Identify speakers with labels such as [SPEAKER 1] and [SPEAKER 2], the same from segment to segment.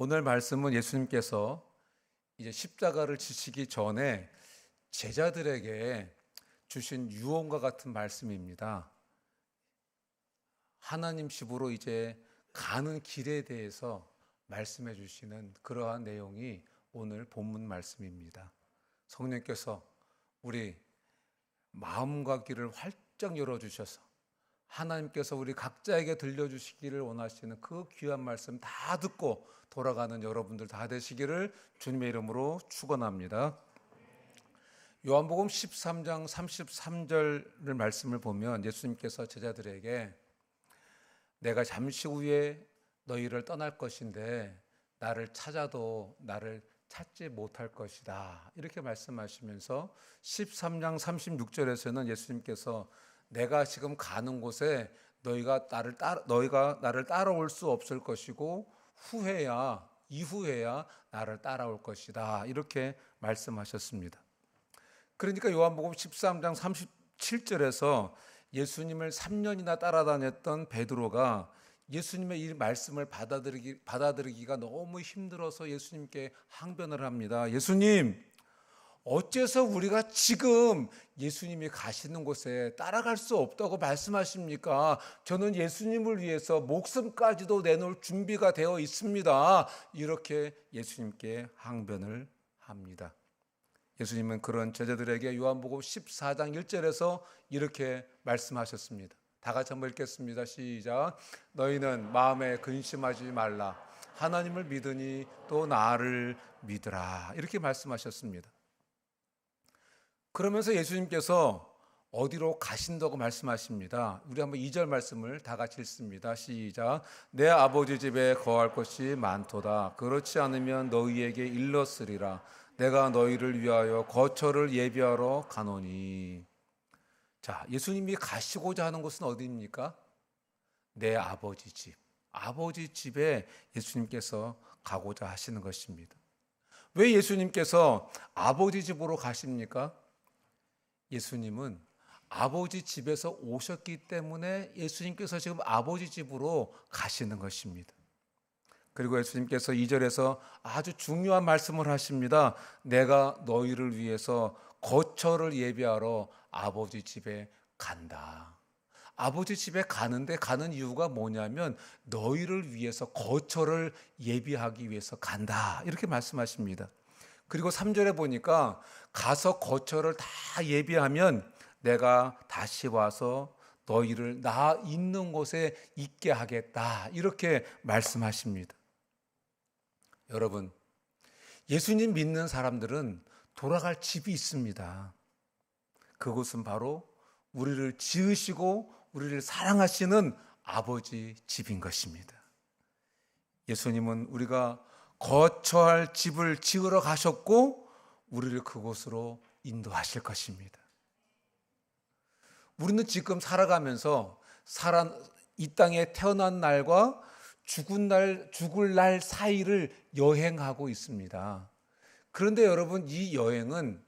[SPEAKER 1] 오늘 말씀은 예수님께서 이제 십자가를 지시기 전에 제자들에게 주신 유언과 같은 말씀입니다. 하나님 집으로 이제 가는 길에 대해서 말씀해 주시는 그러한 내용이 오늘 본문 말씀입니다. 성령께서 우리 마음과 귀를 활짝 열어주셔서 하나님께서 우리 각자에게 들려주시기를 원하시는 그 귀한 말씀 다 듣고 돌아가는 여러분들 다 되시기를 주님의 이름으로 축원합니다. 요한복음 13장 33절 말씀을 보면 예수님께서 제자들에게 내가 잠시 후에 너희를 떠날 것인데 나를 찾아도 나를 찾지 못할 것이다, 이렇게 말씀하시면서 13장 36절에서는 예수님께서 내가 지금 가는 곳에 너희가 나를 따라올 수 없을 것이고 이후에야 나를 따라올 것이다, 이렇게 말씀하셨습니다. 그러니까 요한복음 13장 37절에서 예수님을 3년이나 따라다녔던 베드로가 예수님의 이 말씀을 받아들이기가 너무 힘들어서 예수님께 항변을 합니다. 예수님, 어째서 우리가 지금 예수님이 가시는 곳에 따라갈 수 없다고 말씀하십니까? 저는 예수님을 위해서 목숨까지도 내놓을 준비가 되어 있습니다. 이렇게 예수님께 항변을 합니다. 예수님은 그런 제자들에게 요한복음 14장 1절에서 이렇게 말씀하셨습니다. 다 같이 한번 읽겠습니다. 시작. 너희는 마음에 근심하지 말라. 하나님을 믿으니 또 나를 믿으라. 이렇게 말씀하셨습니다. 그러면서 예수님께서 어디로 가신다고 말씀하십니다. 우리 한번 2절 말씀을 다 같이 읽습니다. 시작. 내 아버지 집에 거할 곳이 많도다. 그렇지 않으면 너희에게 일렀으리라. 내가 너희를 위하여 거처를 예비하러 가노니. 자, 예수님이 가시고자 하는 곳은 어디입니까? 내 아버지 집. 아버지 집에 예수님께서 가고자 하시는 것입니다. 왜 예수님께서 아버지 집으로 가십니까? 예수님은 아버지 집에서 오셨기 때문에 예수님께서 지금 아버지 집으로 가시는 것입니다. 그리고 예수님께서 2절에서 아주 중요한 말씀을 하십니다. 내가 너희를 위해서 거처를 예비하러 아버지 집에 간다. 아버지 집에 가는데 가는 이유가 뭐냐면 너희를 위해서 거처를 예비하기 위해서 간다, 이렇게 말씀하십니다. 그리고 3절에 보니까 가서 거처를 다 예비하면 내가 다시 와서 너희를 나 있는 곳에 있게 하겠다, 이렇게 말씀하십니다. 여러분, 예수님 믿는 사람들은 돌아갈 집이 있습니다. 그곳은 바로 우리를 지으시고 우리를 사랑하시는 아버지 집인 것입니다. 예수님은 우리가 거처할 집을 지으러 가셨고 우리를 그곳으로 인도하실 것입니다. 우리는 지금 살아가면서 이 땅에 태어난 날과 죽을 날 사이를 여행하고 있습니다. 그런데 여러분, 이 여행은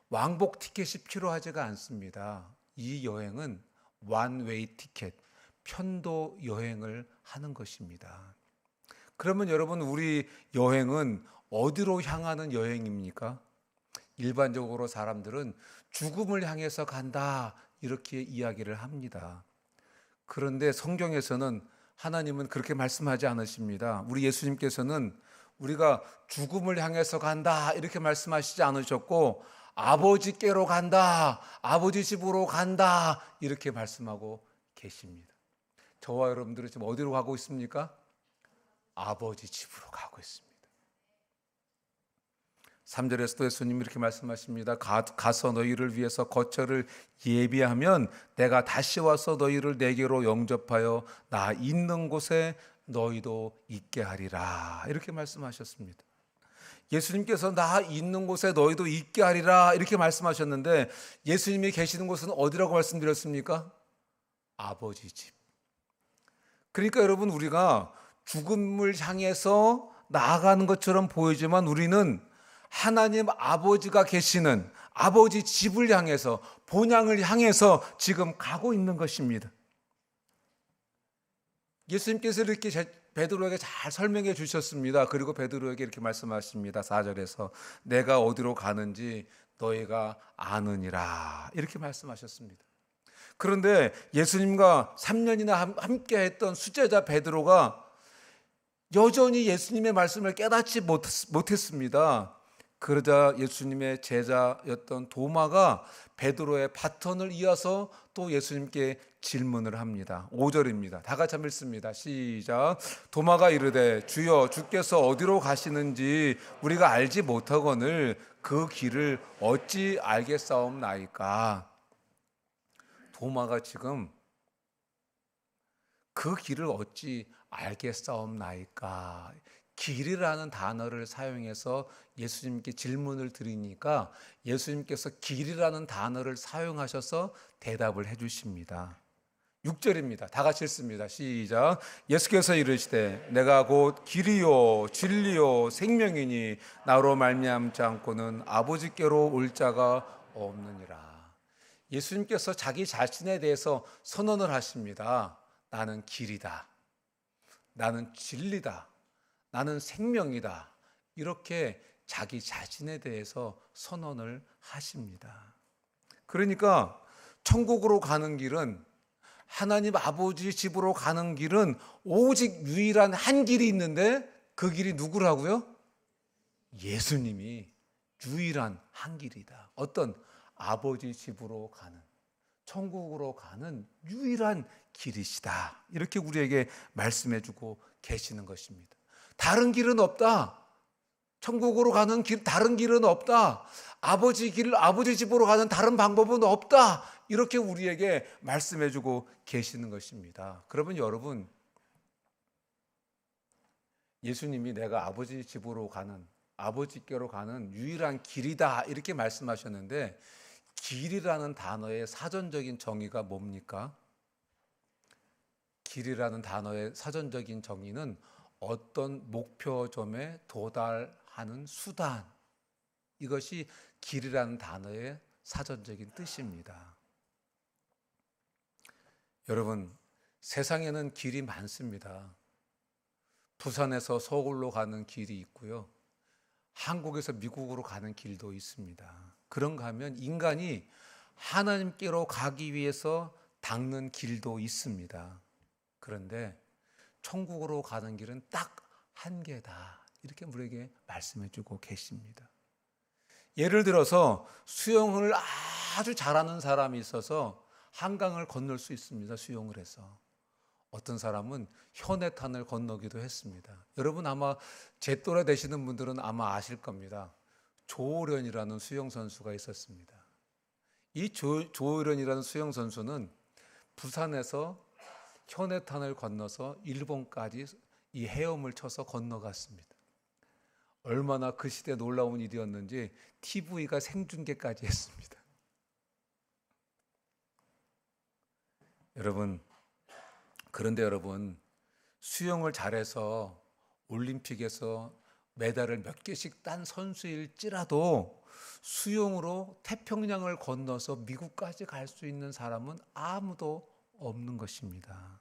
[SPEAKER 1] 왕복 티켓이 필요하지가 않습니다. 이 여행은 원웨이 티켓, 편도 여행을 하는 것입니다. 그러면 여러분, 우리 여행은 어디로 향하는 여행입니까? 일반적으로 사람들은 죽음을 향해서 간다, 이렇게 이야기를 합니다. 그런데 성경에서는 하나님은 그렇게 말씀하지 않으십니다. 우리 예수님께서는 우리가 죽음을 향해서 간다, 이렇게 말씀하시지 않으셨고 아버지께로 간다, 아버지 집으로 간다, 이렇게 말씀하고 계십니다. 저와 여러분들은 지금 어디로 가고 있습니까? 아버지 집으로 가고 있습니다. 3절에서도 예수님이 이렇게 말씀하십니다. 가서 너희를 위해서 거처를 예비하면 내가 다시 와서 너희를 내게로 영접하여 나 있는 곳에 너희도 있게 하리라, 이렇게 말씀하셨습니다. 예수님께서 나 있는 곳에 너희도 있게 하리라, 이렇게 말씀하셨는데 예수님이 계시는 곳은 어디라고 말씀드렸습니까? 아버지 집. 그러니까 여러분, 우리가 죽음을 향해서 나아가는 것처럼 보이지만 우리는 하나님 아버지가 계시는 아버지 집을 향해서, 본향을 향해서 지금 가고 있는 것입니다. 예수님께서 이렇게 베드로에게 잘 설명해 주셨습니다. 그리고 베드로에게 이렇게 말씀하십니다. 4절에서 내가 어디로 가는지 너희가 아느니라 이렇게 말씀하셨습니다. 그런데 예수님과 3년이나 함께 했던 수제자 베드로가 여전히 예수님의 말씀을 깨닫지 못했습니다. 그러자 예수님의 제자였던 도마가 베드로의 바톤을 이어서 또 예수님께 질문을 합니다. 5절입니다. 다 같이 한번 읽습니다. 시작. 도마가 이르되 주여 주께서 어디로 가시는지 우리가 알지 못하거늘 그 길을 어찌 알겠사옵나이까. 도마가 지금 그 길을 어찌 알겠사옵나이까. 길이라는 단어를 사용해서 예수님께 질문을 드리니까 예수님께서 길이라는 단어를 사용하셔서 대답을 해 주십니다. 6절입니다. 다 같이 읽습니다. 시작. 예수께서 이르시되 내가 곧 길이요 진리요 생명이니 나로 말미암지 않고는 아버지께로 올 자가 없느니라. 예수님께서 자기 자신에 대해서 선언을 하십니다. 나는 길이다. 나는 진리다. 나는 생명이다. 이렇게 자기 자신에 대해서 선언을 하십니다. 그러니까 천국으로 가는 길은, 하나님 아버지 집으로 가는 길은 오직 유일한 한 길이 있는데 그 길이 누구라고요? 예수님이 유일한 한 길이다. 어떤 아버지 집으로 가는, 천국으로 가는 유일한 길이시다. 이렇게 우리에게 말씀해 주고 계시는 것입니다. 다른 길은 없다. 천국으로 가는 길, 다른 길은 없다. 아버지 길, 아버지 집으로 가는 다른 방법은 없다. 이렇게 우리에게 말씀해 주고 계시는 것입니다. 그러면 여러분, 예수님이 내가 아버지 집으로 가는, 아버지께로 가는 유일한 길이다. 이렇게 말씀하셨는데, 길이라는 단어의 사전적인 정의가 뭡니까? 길이라는 단어의 사전적인 정의는 어떤 목표점에 도달하는 수단, 이것이 길이라는 단어의 사전적인 뜻입니다. 여러분, 세상에는 길이 많습니다. 부산에서 서울로 가는 길이 있고요. 한국에서 미국으로 가는 길도 있습니다. 그런가 하면 인간이 하나님께로 가기 위해서 닦는 길도 있습니다. 그런데 천국으로 가는 길은 딱 한 개다. 이렇게 우리에게 말씀해 주고 계십니다. 예를 들어서 수영을 아주 잘하는 사람이 있어서 한강을 건널 수 있습니다. 수영을 해서. 어떤 사람은 현해탄을 건너기도 했습니다. 여러분 아마 제 또래 되시는 분들은 아마 아실 겁니다. 조호련이라는 수영 선수가 있었습니다. 이 조호련이라는 수영 선수는 부산에서 현해탄을 건너서 일본까지 이 헤엄을 쳐서 건너갔습니다. 얼마나 그 시대 놀라운 일이었는지 TV가 생중계까지 했습니다. 그런데 여러분, 수영을 잘해서 올림픽에서 메달을 몇 개씩 딴 선수일지라도 수영으로 태평양을 건너서 미국까지 갈 수 있는 사람은 아무도 없는 것입니다.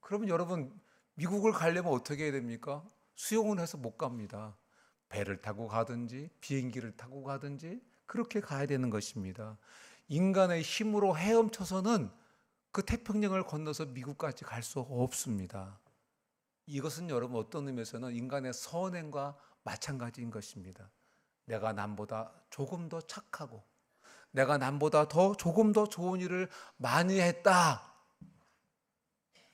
[SPEAKER 1] 그러면 여러분, 미국을 가려면 어떻게 해야 됩니까? 수영을 해서 못 갑니다. 배를 타고 가든지 비행기를 타고 가든지 그렇게 가야 되는 것입니다. 인간의 힘으로 헤엄쳐서는 그 태평양을 건너서 미국까지 갈 수 없습니다. 이것은 여러분 어떤 의미에서는 인간의 선행과 마찬가지인 것입니다. 내가 남보다 조금 더 착하고 내가 남보다 조금 더 좋은 일을 많이 했다.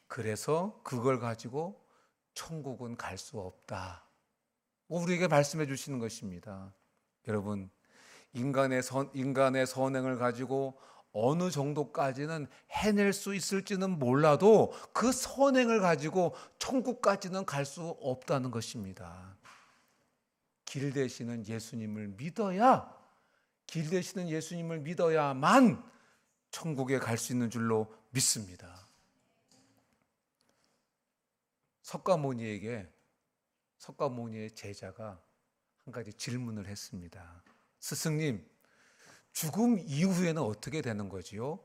[SPEAKER 1] 그래서 그걸 가지고 천국은 갈 수 없다. 우리에게 말씀해 주시는 것입니다. 여러분, 인간의 선행을 가지고 어느 정도까지는 해낼 수 있을지는 몰라도 그 선행을 가지고 천국까지는 갈 수 없다는 것입니다. 길 되시는 예수님을 믿어야만 천국에 갈 수 있는 줄로 믿습니다. 석가모니의 제자가 한 가지 질문을 했습니다. 스승님, 죽음 이후에는 어떻게 되는 거지요?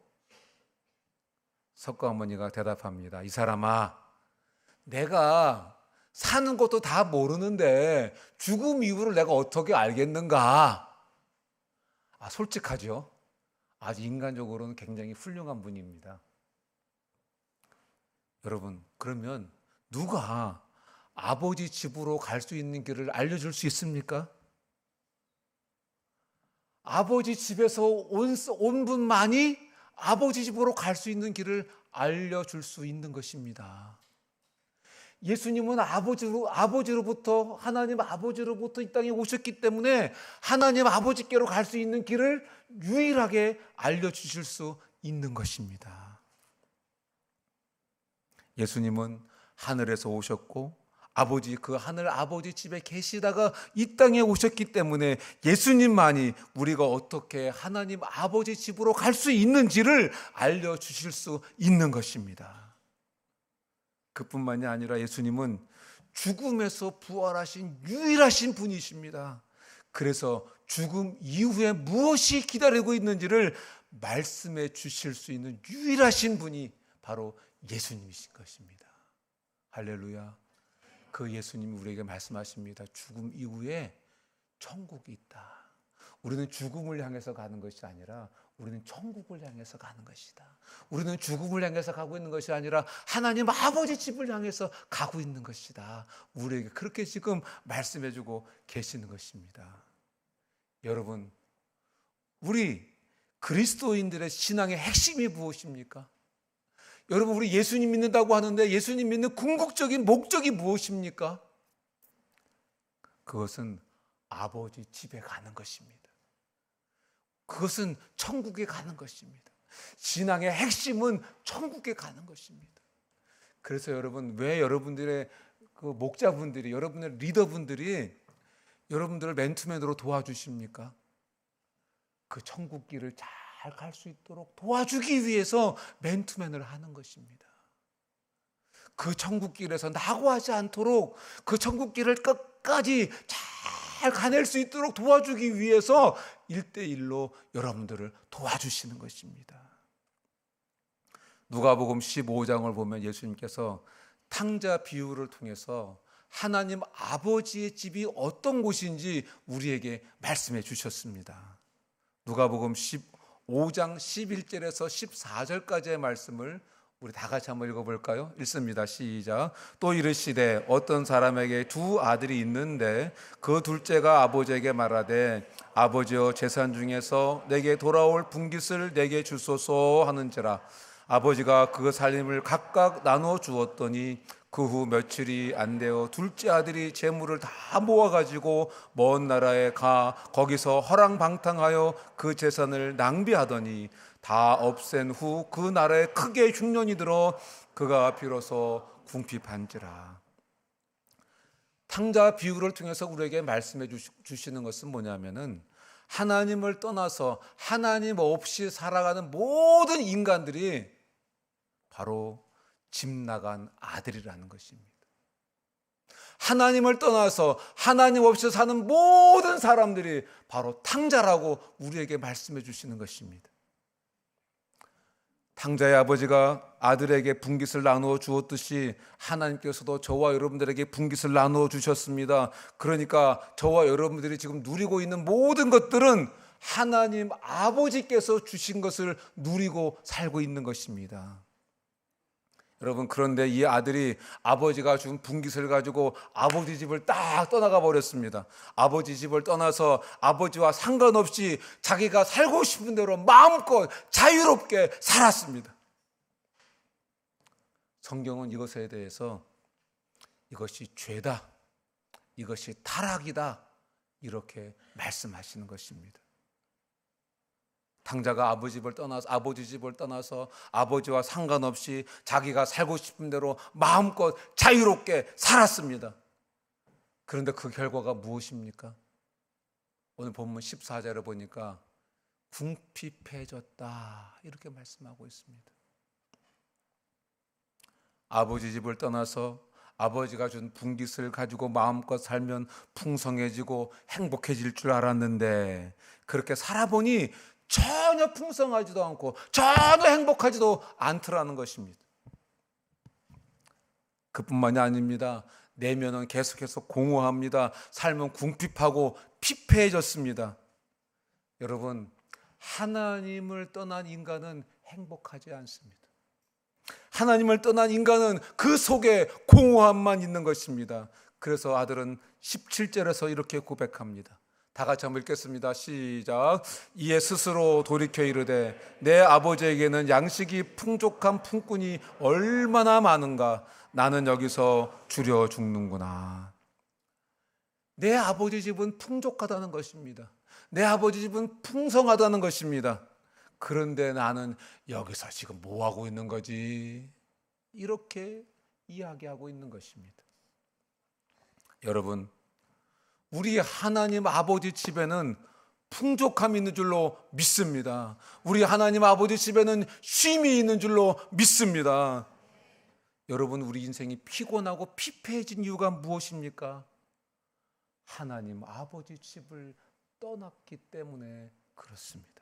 [SPEAKER 1] 석가모니가 대답합니다. 이 사람아, 내가 사는 것도 다 모르는데 죽음 이후를 내가 어떻게 알겠는가? 솔직하죠. 아주 인간적으로는 굉장히 훌륭한 분입니다. 여러분, 그러면 누가 아버지 집으로 갈 수 있는 길을 알려줄 수 있습니까? 아버지 집에서 온 분만이 아버지 집으로 갈 수 있는 길을 알려줄 수 있는 것입니다. 예수님은 아버지로부터, 하나님 아버지로부터 이 땅에 오셨기 때문에 하나님 아버지께로 갈 수 있는 길을 유일하게 알려주실 수 있는 것입니다. 예수님은 하늘에서 오셨고 그 하늘 아버지 집에 계시다가 이 땅에 오셨기 때문에 예수님만이 우리가 어떻게 하나님 아버지 집으로 갈 수 있는지를 알려주실 수 있는 것입니다. 그뿐만이 아니라 예수님은 죽음에서 부활하신 유일하신 분이십니다. 그래서 죽음 이후에 무엇이 기다리고 있는지를 말씀해 주실 수 있는 유일하신 분이 바로 예수님이신 것입니다. 할렐루야. 그 예수님이 우리에게 말씀하십니다. 죽음 이후에 천국이 있다. 우리는 죽음을 향해서 가는 것이 아니라 우리는 천국을 향해서 가는 것이다. 우리는 죽음을 향해서 가고 있는 것이 아니라 하나님 아버지 집을 향해서 가고 있는 것이다. 우리에게 그렇게 지금 말씀해주고 계시는 것입니다. 여러분, 우리 그리스도인들의 신앙의 핵심이 무엇입니까? 여러분, 우리 예수님 믿는다고 하는데 예수님 믿는 궁극적인 목적이 무엇입니까? 그것은 아버지 집에 가는 것입니다. 그것은 천국에 가는 것입니다. 신앙의 핵심은 천국에 가는 것입니다. 그래서 여러분, 왜 여러분들의 그 목자분들이, 여러분의 리더분들이 여러분들을 맨투맨으로 도와주십니까? 그 천국 길을 잘 갈 수 있도록 도와주기 위해서 맨투맨을 하는 것입니다. 그 천국 길에서 낙오하지 않도록 그 천국 길을 끝까지 잘 가낼 수 있도록 도와주기 위해서 1대1로 여러분들을 도와주시는 것입니다. 누가복음 15장을 보면 예수님께서 탕자 비유를 통해서 하나님 아버지의 집이 어떤 곳인지 우리에게 말씀해 주셨습니다. 누가복음 15장 11절에서 14절까지의 말씀을 우리 다 같이 한번 읽어볼까요? 읽습니다. 시작. 또 이르시되 어떤 사람에게 두 아들이 있는데 그 둘째가 아버지에게 말하되 아버지여 재산 중에서 내게 돌아올 분깃을 내게 주소서 하는지라. 아버지가 그 살림을 각각 나누어 주었더니 그 후 며칠이 안 되어 둘째 아들이 재물을 다 모아가지고 먼 나라에 가 거기서 허랑방탕하여 그 재산을 낭비하더니 다 없앤 후 그 나라에 크게 흉년이 들어 그가 비로소 궁핍한지라. 탕자 비유를 통해서 우리에게 말씀해 주시는 것은 뭐냐면은 하나님을 떠나서 하나님 없이 살아가는 모든 인간들이 바로 집 나간 아들이라는 것입니다. 하나님을 떠나서 하나님 없이 사는 모든 사람들이 바로 탕자라고 우리에게 말씀해 주시는 것입니다. 탕자의 아버지가 아들에게 분깃을 나누어 주었듯이 하나님께서도 저와 여러분들에게 분깃을 나누어 주셨습니다. 그러니까 저와 여러분들이 지금 누리고 있는 모든 것들은 하나님 아버지께서 주신 것을 누리고 살고 있는 것입니다. 여러분, 그런데 이 아들이 아버지가 준 분깃을 가지고 아버지 집을 딱 떠나가 버렸습니다. 아버지 집을 떠나서 아버지와 상관없이 자기가 살고 싶은 대로 마음껏 자유롭게 살았습니다. 성경은 이것에 대해서 이것이 죄다, 이것이 타락이다, 이렇게 말씀하시는 것입니다. 탕자가 아버지 집을 떠나서 아버지와 상관없이 자기가 살고 싶은 대로 마음껏 자유롭게 살았습니다. 그런데 그 결과가 무엇입니까? 오늘 본문 14절을 보니까 궁핍해졌다, 이렇게 말씀하고 있습니다. 아버지 집을 떠나서 아버지가 준 분깃을 가지고 마음껏 살면 풍성해지고 행복해질 줄 알았는데 그렇게 살아보니 전혀 풍성하지도 않고 전혀 행복하지도 않더라는 것입니다. 그뿐만이 아닙니다. 내면은 계속해서 공허합니다. 삶은 궁핍하고 피폐해졌습니다. 여러분, 하나님을 떠난 인간은 행복하지 않습니다. 하나님을 떠난 인간은 그 속에 공허함만 있는 것입니다. 그래서 아들은 17절에서 이렇게 고백합니다. 다 같이 한번 읽겠습니다. 시작. 이에 스스로 돌이켜 이르되 내 아버지에게는 양식이 풍족한 품꾼이 얼마나 많은가. 나는 여기서 줄여 죽는구나. 내 아버지 집은 풍족하다는 것입니다. 내 아버지 집은 풍성하다는 것입니다. 그런데 나는 여기서 지금 뭐 하고 있는 거지? 이렇게 이야기하고 있는 것입니다. 여러분, 우리 하나님 아버지 집에는 풍족함이 있는 줄로 믿습니다. 우리 하나님 아버지 집에는 쉼이 있는 줄로 믿습니다. 여러분, 우리 인생이 피곤하고 피폐해진 이유가 무엇입니까? 하나님 아버지 집을 떠났기 때문에 그렇습니다.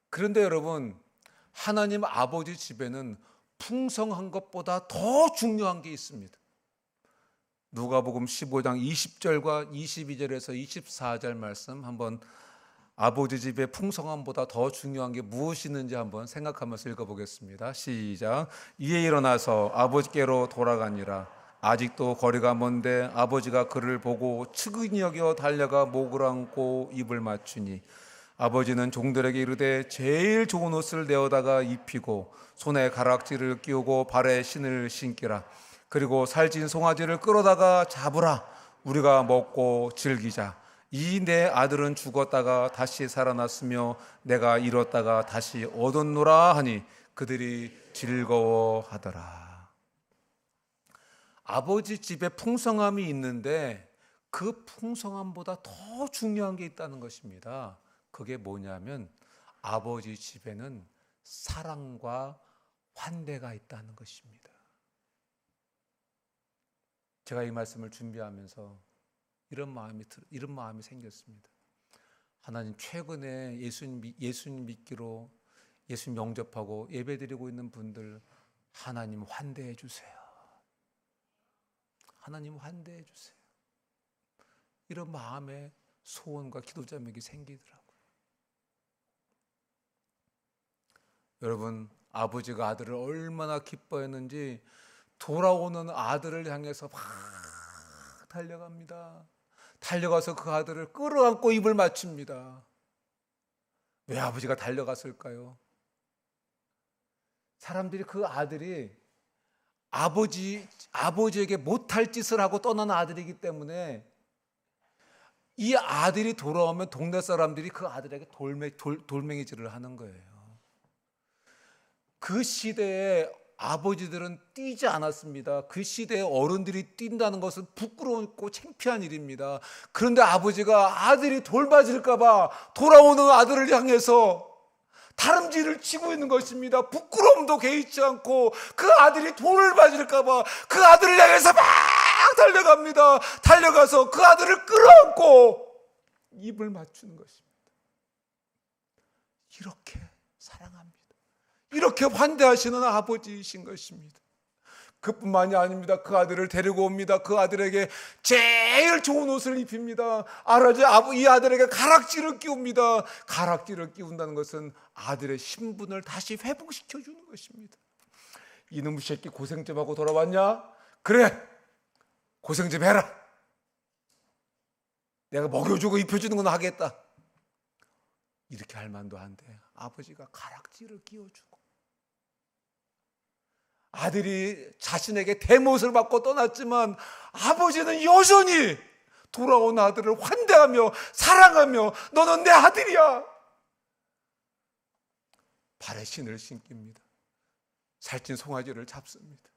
[SPEAKER 1] 그런데 여러분, 하나님 아버지 집에는 풍성한 것보다 더 중요한 게 있습니다. 누가복음 15장 20절과 22절에서 24절 말씀 한번 아버지 집의 풍성함보다 더 중요한 게 무엇이 있는지 한번 생각하면서 읽어보겠습니다. 시작. 이에 일어나서 아버지께로 돌아가니라. 아직도 거리가 먼데 아버지가 그를 보고 측은히 여겨 달려가 목을 안고 입을 맞추니 아버지는 종들에게 이르되 제일 좋은 옷을 내어다가 입히고 손에 가락지를 끼우고 발에 신을 신기라. 그리고 살찐 송아지를 끌어다가 잡으라. 우리가 먹고 즐기자. 이 내 아들은 죽었다가 다시 살아났으며 내가 잃었다가 다시 얻었노라 하니 그들이 즐거워하더라. 아버지 집에 풍성함이 있는데 그 풍성함보다 더 중요한 게 있다는 것입니다. 그게 뭐냐면 아버지 집에는 사랑과 환대가 있다는 것입니다. 제가 이 말씀을 준비하면서 이런 마음이 생겼습니다. 하나님, 최근에 예수님 믿기로 예수님 영접하고 예배드리고 있는 분들 하나님 환대해 주세요. 하나님 환대해 주세요. 이런 마음의 소원과 기도 자맥이 생기더라고요. 여러분, 아버지가 아들을 얼마나 기뻐했는지 돌아오는 아들을 향해서 막 달려갑니다. 달려가서 그 아들을 끌어안고 입을 맞춥니다. 왜 아버지가 달려갔을까요? 사람들이 그 아들이 아버지에게 못할 짓을 하고 떠난 아들이기 때문에 이 아들이 돌아오면 동네 사람들이 그 아들에게 돌멩이질을 하는 거예요. 그 시대에 아버지들은 뛰지 않았습니다. 그 시대에 어른들이 뛴다는 것은 부끄럽고 창피한 일입니다. 그런데 아버지가 아들이 돌 맞을까 봐 돌아오는 아들을 향해서 다름질을 치고 있는 것입니다. 부끄러움도 개의치 않고 그 아들이 돌을 맞을까 봐 그 아들을 향해서 막 달려갑니다. 달려가서 그 아들을 끌어안고 입을 맞추는 것입니다. 이렇게 사랑합니다. 이렇게 환대하시는 아버지이신 것입니다. 그뿐만이 아닙니다. 그 아들을 데리고 옵니다. 그 아들에게 제일 좋은 옷을 입힙니다. 이 아들에게 가락지를 끼웁니다. 가락지를 끼운다는 것은 아들의 신분을 다시 회복시켜 주는 것입니다. 이놈의 새끼 고생 좀 하고 돌아왔냐? 그래, 고생 좀 해라. 내가 먹여주고 입혀주는 건 하겠다. 이렇게 할 만도 한데 아버지가 가락지를 끼워주고, 아들이 자신에게 대못을 받고 떠났지만 아버지는 여전히 돌아온 아들을 환대하며 사랑하며 너는 내 아들이야. 발에 신을 신깁니다. 살찐 송아지를 잡습니다.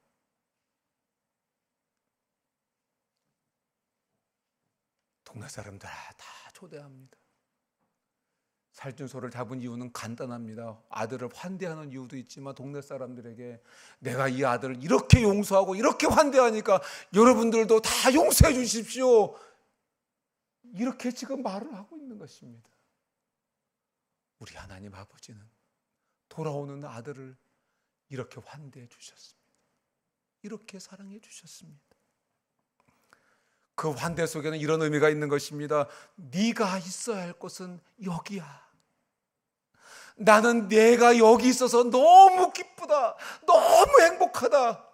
[SPEAKER 1] 동네 사람들 다 초대합니다. 살찐 소를 잡은 이유는 간단합니다. 아들을 환대하는 이유도 있지만 동네 사람들에게 내가 이 아들을 이렇게 용서하고 이렇게 환대하니까 여러분들도 다 용서해 주십시오. 이렇게 지금 말을 하고 있는 것입니다. 우리 하나님 아버지는 돌아오는 아들을 이렇게 환대해 주셨습니다. 이렇게 사랑해 주셨습니다. 그 환대 속에는 이런 의미가 있는 것입니다. 네가 있어야 할 곳은 여기야. 나는 내가 여기 있어서 너무 기쁘다, 너무 행복하다,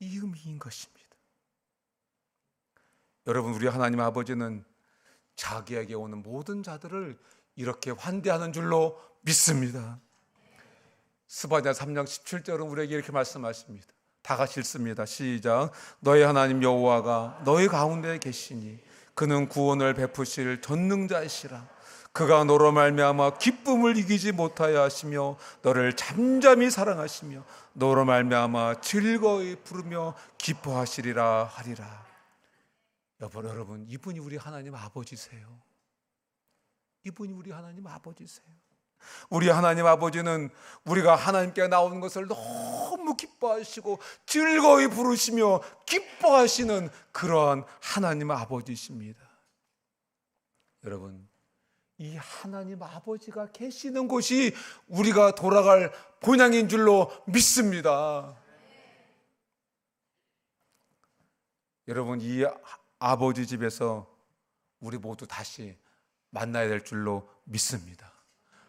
[SPEAKER 1] 이 의미인 것입니다. 여러분, 우리 하나님 아버지는 자기에게 오는 모든 자들을 이렇게 환대하는 줄로 믿습니다. 스바냐 3장 17절은 우리에게 이렇게 말씀하십니다. 다 같이 읽습니다. 시작. 너희 하나님 여호와가 너희 가운데 계시니 그는 구원을 베푸실 전능자이시라. 그가 너로 말미암아 기쁨을 이기지 못하여 하시며 너를 잠잠히 사랑하시며 너로 말미암아 즐거이 부르며 기뻐하시리라 하리라. 여러분, 이분이 우리 하나님 아버지세요. 이분이 우리 하나님 아버지세요. 우리 하나님 아버지는 우리가 하나님께 나오는 것을 너무 기뻐하시고 즐거이 부르시며 기뻐하시는 그러한 하나님 아버지십니다. 여러분, 이 하나님 아버지가 계시는 곳이 우리가 돌아갈 본향인 줄로 믿습니다. 여러분, 이 아버지 집에서 우리 모두 다시 만나야 될 줄로 믿습니다.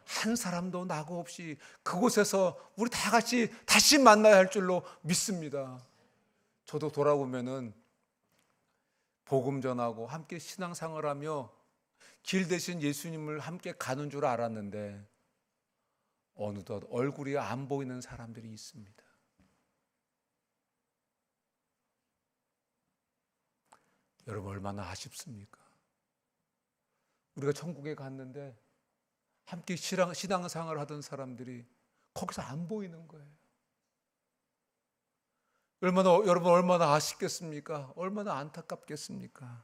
[SPEAKER 1] 한 사람도 나고 없이 그곳에서 우리 다 같이 다시 만나야 할 줄로 믿습니다. 저도 돌아보면은 복음 전하고 함께 신앙생활하며 길 대신 예수님을 함께 가는 줄 알았는데 어느덧 얼굴이 안 보이는 사람들이 있습니다. 여러분, 얼마나 아쉽습니까? 우리가 천국에 갔는데 함께 신앙생활을 하던 사람들이 거기서 안 보이는 거예요. 여러분, 얼마나 아쉽겠습니까? 얼마나 안타깝겠습니까?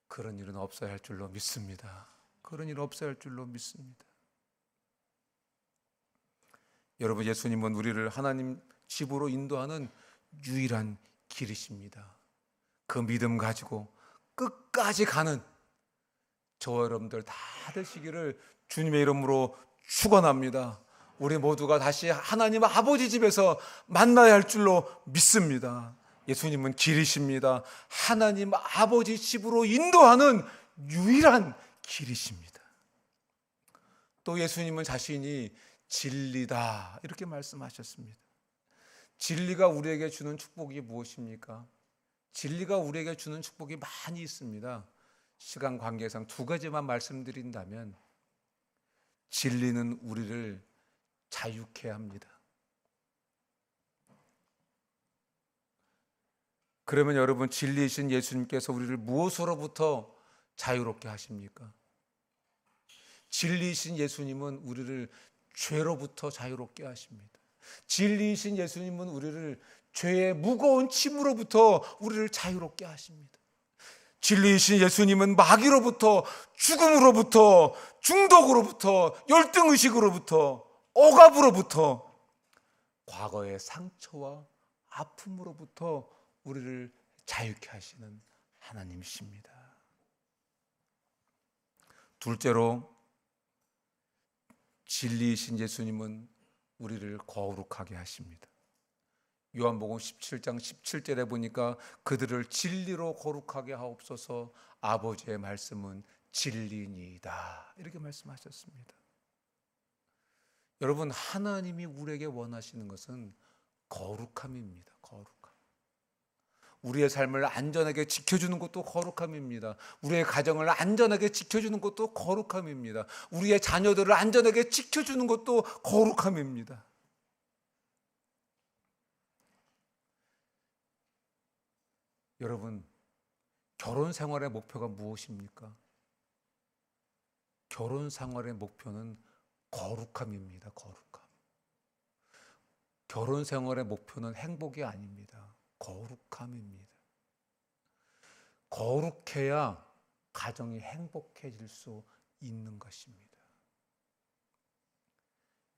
[SPEAKER 1] 그런 일은 없어야 할 줄로 믿습니다. 그런 일 없어야 할 줄로 믿습니다. 여러분, 예수님은 우리를 하나님 집으로 인도하는 유일한 길이십니다. 그 믿음 가지고 끝까지 가는 저와 여러분들 다 되시기를 주님의 이름으로 축원합니다. 우리 모두가 다시 하나님 아버지 집에서 만나야 할 줄로 믿습니다. 예수님은 길이십니다. 하나님 아버지 집으로 인도하는 유일한 길이십니다. 또 예수님은 자신이 진리다 이렇게 말씀하셨습니다. 진리가 우리에게 주는 축복이 무엇입니까? 진리가 우리에게 주는 축복이 많이 있습니다. 시간 관계상 두 가지만 말씀드린다면, 진리는 우리를 자유케 합니다. 그러면 여러분, 진리이신 예수님께서 우리를 무엇으로부터 자유롭게 하십니까? 진리이신 예수님은 우리를 죄로부터 자유롭게 하십니다. 진리이신 예수님은 우리를 죄의 무거운 짐으로부터 우리를 자유롭게 하십니다. 진리이신 예수님은 마귀로부터, 죽음으로부터, 중독으로부터, 열등의식으로부터, 억압으로부터, 과거의 상처와 아픔으로부터 우리를 자유케 하시는 하나님이십니다. 둘째로, 진리이신 예수님은 우리를 거룩하게 하십니다. 요한복음 17장 17절에 보니까 그들을 진리로 거룩하게 하옵소서, 아버지의 말씀은 진리니이다 이렇게 말씀하셨습니다. 여러분, 하나님이 우리에게 원하시는 것은 거룩함입니다. 거룩함. 우리의 삶을 안전하게 지켜주는 것도 거룩함입니다. 우리의 가정을 안전하게 지켜주는 것도 거룩함입니다. 우리의 자녀들을 안전하게 지켜주는 것도 거룩함입니다. 여러분, 결혼 생활의 목표가 무엇입니까? 결혼 생활의 목표는 거룩함입니다. 거룩함. 결혼 생활의 목표는 행복이 아닙니다. 거룩함입니다. 거룩해야 가정이 행복해질 수 있는 것입니다.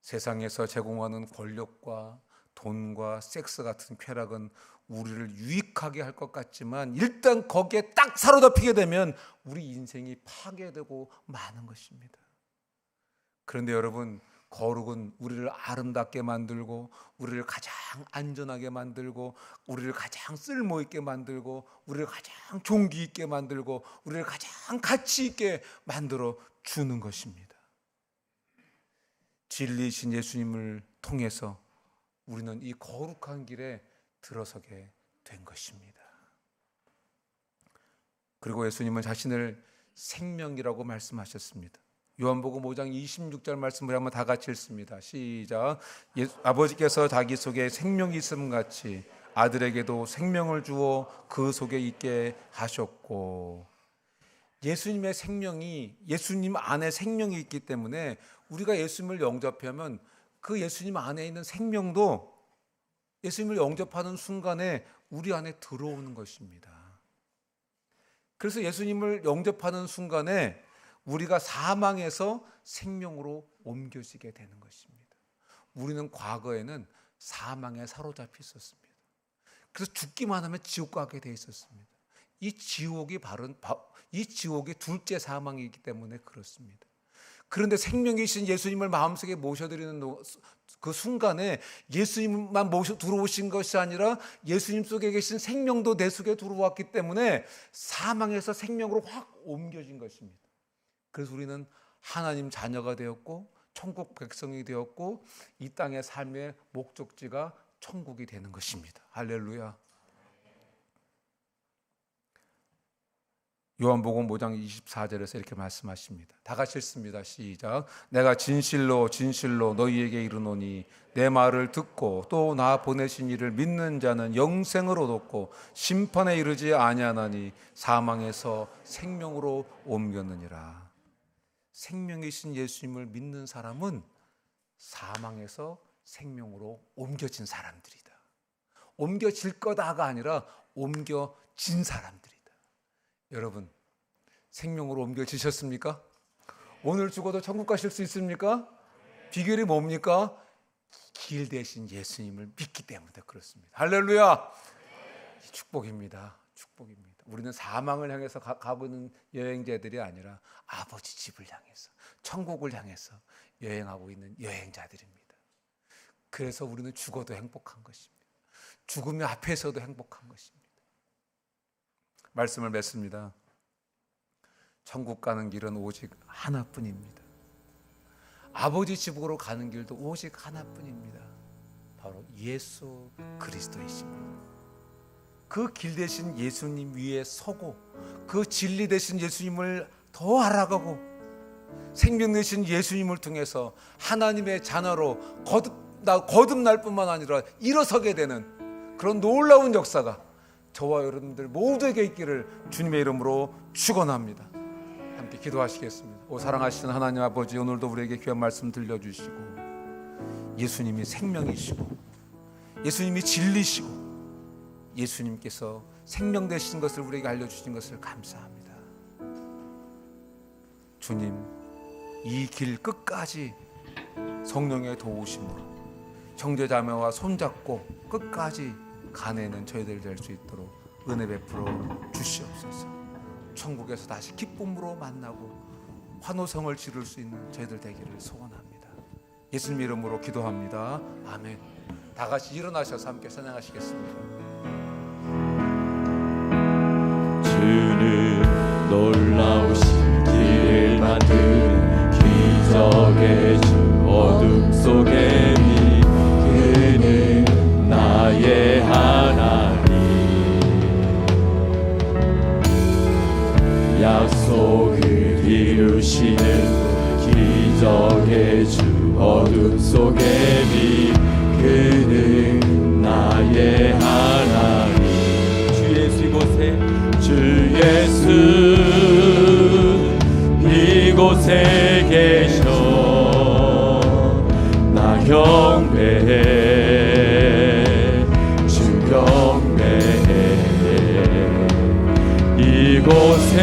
[SPEAKER 1] 세상에서 제공하는 권력과 돈과 섹스 같은 쾌락은 우리를 유익하게 할 것 같지만 일단 거기에 딱 사로잡히게 되면 우리 인생이 파괴되고 마는 것입니다. 그런데 여러분, 거룩은 우리를 아름답게 만들고, 우리를 가장 안전하게 만들고, 우리를 가장 쓸모있게 만들고, 우리를 가장 종기 있게 만들고, 우리를 가장 가치 있게 만들어 주는 것입니다. 진리이신 예수님을 통해서 우리는 이 거룩한 길에 들어서게 된 것입니다. 그리고 예수님은 자신을 생명이라고 말씀하셨습니다. 요한복음 5장 26절 말씀을 한번 다 같이 읽습니다. 시작. 아버지께서 자기 속에 생명이 있음 같이 아들에게도 생명을 주어 그 속에 있게 하셨고, 예수님의 생명이, 예수님 안에 생명이 있기 때문에 우리가 예수님을 영접하면 그 예수님 안에 있는 생명도 예수님을 영접하는 순간에 우리 안에 들어오는 것입니다. 그래서 예수님을 영접하는 순간에 우리가 사망에서 생명으로 옮겨지게 되는 것입니다. 우리는 과거에는 사망에 사로잡혀 있었습니다. 그래서 죽기만 하면 지옥 가게 돼 있었습니다. 이 지옥이 둘째 사망이기 때문에 그렇습니다. 그런데 생명이신 예수님을 마음속에 모셔드리는 그 순간에 예수님만 들어오신 것이 아니라 예수님 속에 계신 생명도 내 속에 들어왔기 때문에 사망에서 생명으로 확 옮겨진 것입니다. 그래서 우리는 하나님 자녀가 되었고 천국 백성이 되었고 이 땅의 삶의 목적지가 천국이 되는 것입니다. 할렐루야. 요한복음 5장 24절에서 이렇게 말씀하십니다. 다 같이 읽습니다. 시작. 내가 진실로 진실로 너희에게 이르노니 내 말을 듣고 또 나 보내신 이를 믿는 자는 영생을 얻었고 심판에 이르지 아니하나니 사망에서 생명으로 옮겼느니라. 생명이신 예수님을 믿는 사람은 사망에서 생명으로 옮겨진 사람들이다. 옮겨질 거다가 아니라 옮겨진 사람들이다. 여러분, 생명으로 옮겨지셨습니까? 오늘 죽어도 천국 가실 수 있습니까? 비결이 뭡니까? 길 대신 예수님을 믿기 때문에 그렇습니다. 할렐루야! 축복입니다. 축복입니다. 우리는 사망을 향해서 가고 있는 여행자들이 아니라 아버지 집을 향해서, 천국을 향해서 여행하고 있는 여행자들입니다. 그래서 우리는 죽어도 행복한 것입니다. 죽음의 앞에서도 행복한 것입니다. 말씀을 맺습니다. 천국 가는 길은 오직 하나뿐입니다. 아버지 집으로 가는 길도 오직 하나뿐입니다. 바로 예수 그리스도이십니다. 그 길 대신 예수님 위에 서고 그 진리 대신 예수님을 더 알아가고 생명 되신 예수님을 통해서 하나님의 자녀로 거듭날 뿐만 아니라 일어서게 되는 그런 놀라운 역사가 저와 여러분들 모두에게 있기를 주님의 이름으로 축원합니다. 함께 기도하시겠습니다. 오 사랑하시는 하나님 아버지, 오늘도 우리에게 귀한 말씀 들려주시고 예수님이 생명이시고 예수님이 진리시고 예수님께서 생명 되신 것을 우리에게 알려주신 것을 감사합니다. 주님, 이 길 끝까지 성령의 도우심으로 형제자매와 손잡고 끝까지 가내는 저희들 될 수 있도록 은혜 베풀어 주시옵소서. 천국에서 다시 기쁨으로 만나고 환호성을 지를 수 있는 저희들 되기를 소원합니다. 예수님 이름으로 기도합니다. 아멘. 다 같이 일어나셔서 함께 찬양하시겠습니다.
[SPEAKER 2] 주는 놀라우신 길을 만드는 기적의 주 어둠 속에 미 그는 나의 하나님 약속을 이루시는 기적의 주 어둠 속에 미 그는 나의 하나님 주 예수 이곳에 주 예수 이곳에 계셔 나 경배해 주 경배해 이곳에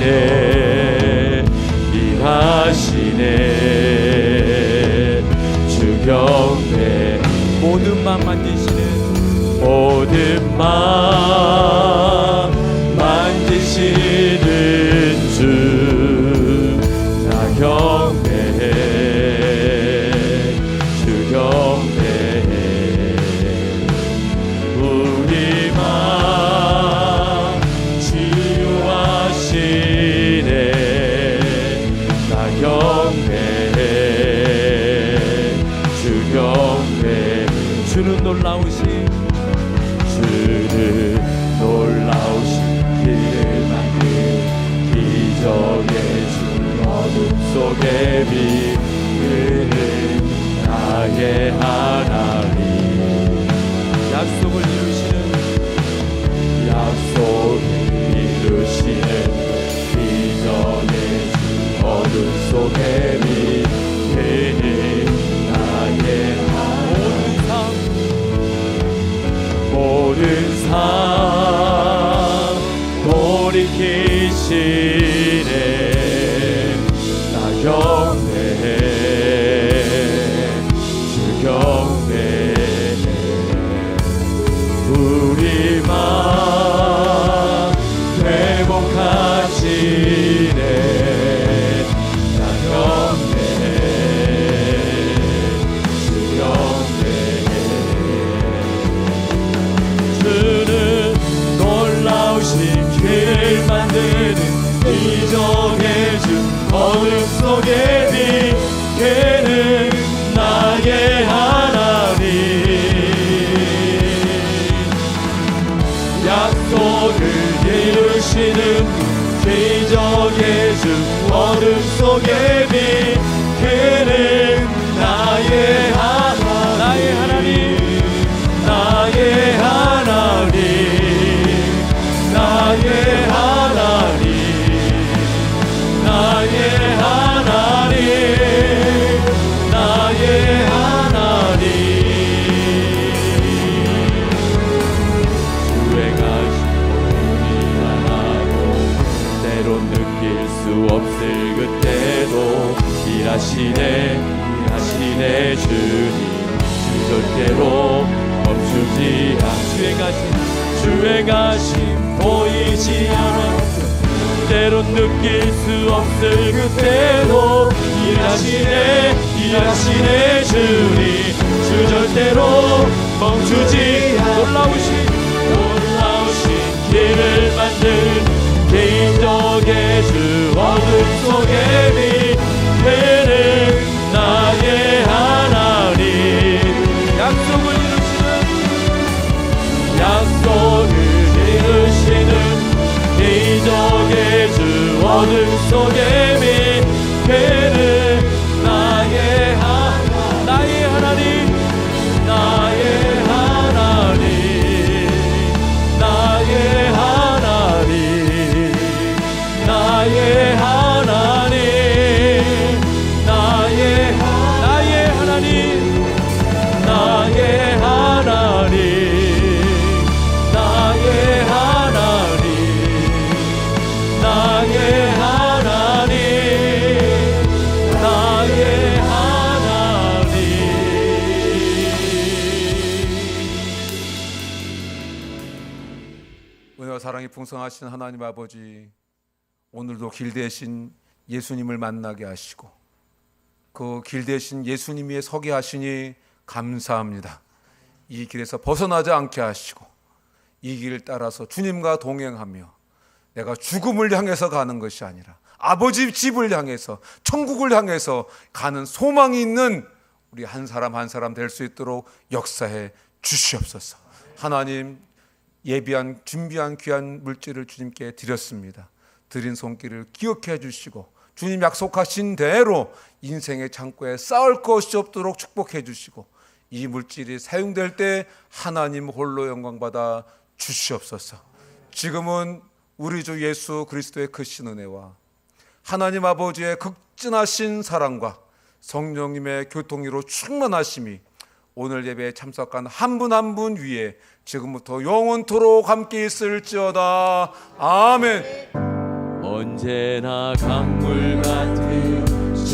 [SPEAKER 2] 운행하시네 일하시네 주 경배 모든 맘 만지시는 모든 맘 만지시는 주 주는 놀라우신 길을 만든 기적의 주 어둠 속에 빛은 나의 하나님 약속을 이루시는 기적의 주 어둠 속에 빛은 나의 모든 삶 돌이키시네 나 경배해 주 경배해 우리만 회복하시네 나 경배해 주 경배해 주는 놀라우신 길을 만드는 기적의 주 어둠 속에 빛 그는 나의 하나님 약속을 이루시는 기적의 주 어둠 속에 빛 그는 나의 하나님 나의 하나님 나의 하나님 나의 하나님 나의 하나님 수행하신 하나도 때론 느낄 수 없을 그때도 일하시네 주님 주 절대로 멈추지 주행하심 보이지 않아 때론 느낄 수 없을 그때도 일하시네 주님 주 절대로 멈추지 놀라우신 길을 만든 기적의 주 어둠 속에 빛 그는 나의 하나님 약속을 이루시는 기적의 주 어둠 속에 빛 그는 나의 하나님 나의 하나님 나의 하나님 나의 하나님 나의 하나님 나의 하나님 나의 하나님
[SPEAKER 1] 은혜와 사랑이 풍성하신 하나님 아버지 오늘도 길 대신 예수님을 만나게 하시고 그 길 대신 예수님 위에 서게 하시니 감사합니다. 이 길에서 벗어나지 않게 하시고 이 길을 따라서 주님과 동행하며 내가 죽음을 향해서 가는 것이 아니라 아버지 집을 향해서 천국을 향해서 가는 소망이 있는 우리 한 사람 한 사람 될 수 있도록 역사해 주시옵소서. 하나님 예비한 준비한 귀한 물질을 주님께 드렸습니다. 드린 손길을 기억해 주시고 주님 약속하신 대로 인생의 창고에 쌓을 것이 없도록 축복해 주시고 이 물질이 사용될 때 하나님 홀로 영광받아 주시옵소서. 지금은 우리 주 예수 그리스도의 크신 은혜와 하나님 아버지의 극진하신 사랑과 성령님의 교통으로 충만하심이 오늘 예배에 참석한 한 분 한 분 위에 지금부터 영원토록 함께 있을지어다. 아멘.
[SPEAKER 2] 언제나 강물 같은